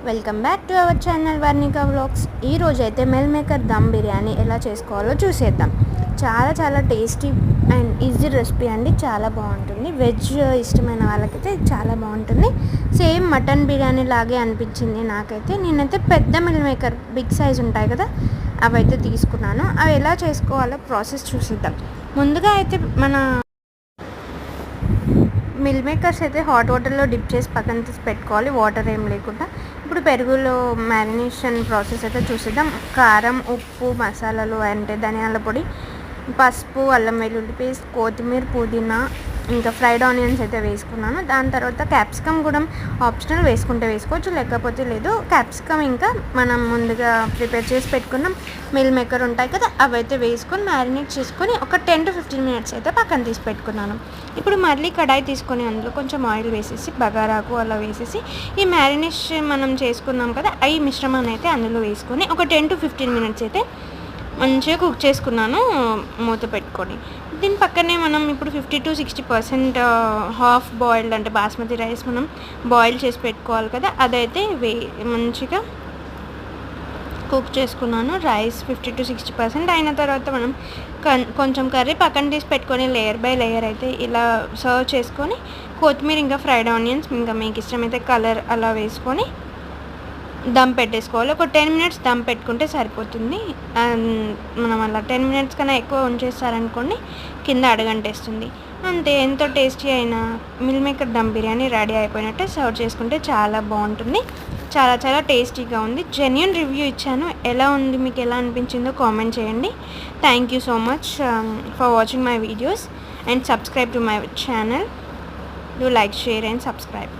Welcome back to our channel Varnika vlogs. ఈరోజు అయితే మెల్ maker dum biryani ఎలా చేసుకోవాలో చూసేద్దాం. చాలా టేస్టీ అండ్ ఈజీ రెసిపీ అండి. చాలా బాగుంటుంది. వెజ్ ఇష్టమైన వాళ్ళకైతే చాలా బాగుంటుంది. సేమ్ మటన్ బిర్యానీ లాగే అనిపించింది నాకైతే. నేనైతే పెద్ద మెల్ మేకర్ బిగ్ సైజ్ ఉంటాయి కదా, అవైతే తీసుకున్నాను. అవి ఎలా చేసుకోవాలో ప్రాసెస్ చూసేద్దాం. ముందుగా అయితే మన మిల్ మేకర్స్ అయితే హాట్ వాటర్లో డిప్ చేసి పక్కన తీసి పెట్టుకోవాలి, వాటర్ ఏం లేకుండా. ఇప్పుడు పెరుగులో మ్యారినేషన్ ప్రాసెస్ అయితే చూసేద్దాం. కారం, ఉప్పు, మసాలాలు అంటే ధనియాల పొడి, పసుపు, అల్లం వెల్లుల్లి పేస్ట్, కొత్తిమీర, పుదీనా, ఇంకా ఫ్రైడ్ ఆనియన్స్ అయితే వేసుకున్నాను. దాని తర్వాత క్యాప్సికమ్ కూడా ఆప్షనల్, వేసుకుంటే వేసుకోవచ్చు, లేకపోతే లేదు. క్యాప్సికమ్ ఇంకా మనం ముందుగా ప్రిపేర్ చేసి పెట్టుకున్న మిల్ మేకర్ ఉంటాయి కదా, అవైతే వేసుకొని మ్యారినేట్ చేసుకొని ఒక 10 to 15 minutes అయితే పక్కన తీసి పెట్టుకున్నాను. ఇప్పుడు మళ్ళీ కడాయి తీసుకొని అందులో కొంచెం ఆయిల్ వేసేసి బగారాకు అలా వేసేసి ఈ మ్యారినేషన్ మనం చేసుకున్నాం కదా, ఈ మిశ్రమాన్ని అయితే అందులో వేసుకొని ఒక 10 to 15 minutes అయితే మంచిగా కుక్ చేసుకున్నాను మూత పెట్టుకొని. దీని పక్కనే మనం ఇప్పుడు 50 to 60% హాఫ్ బాయిల్డ్ అంటే బాస్మతి రైస్ మనం బాయిల్ చేసి పెట్టుకోవాలి కదా, అదైతే మంచిగా కుక్ చేసుకున్నాను. రైస్ 50 to 60% అయిన తర్వాత మనం కొంచెం కర్రీ పక్కన తీసి పెట్టుకొని లేయర్ బై లేయర్ అయితే ఇలా సర్వ్ చేసుకొని కొత్తిమీర ఇంకా ఫ్రైడ్ ఆనియన్స్ ఇంకా మీకు ఇష్టమైతే కలర్ అలా వేసుకొని దమ్ పెట్టేసుకోవాలి. ఒక 10 minutes దమ్ పెట్టుకుంటే సరిపోతుంది. మనం అలా 10 minutes కన్నా ఎక్కువ ఉంచేస్తారనుకోండి కింద అడగంటేస్తుంది. అంతే, ఎంతో టేస్టీ అయిన meal maker dum biryani ready అయిపోయినట్టే. సర్వ్ చేసుకుంటే చాలా బాగుంటుంది. చాలా టేస్టీగా ఉంది. జెన్యూన్ రివ్యూ ఇచ్చాను. ఎలా ఉంది, మీకు ఎలా అనిపించిందో కామెంట్ చేయండి. Thank you so much for watching my videos and subscribe to my channel. Do like, share and subscribe.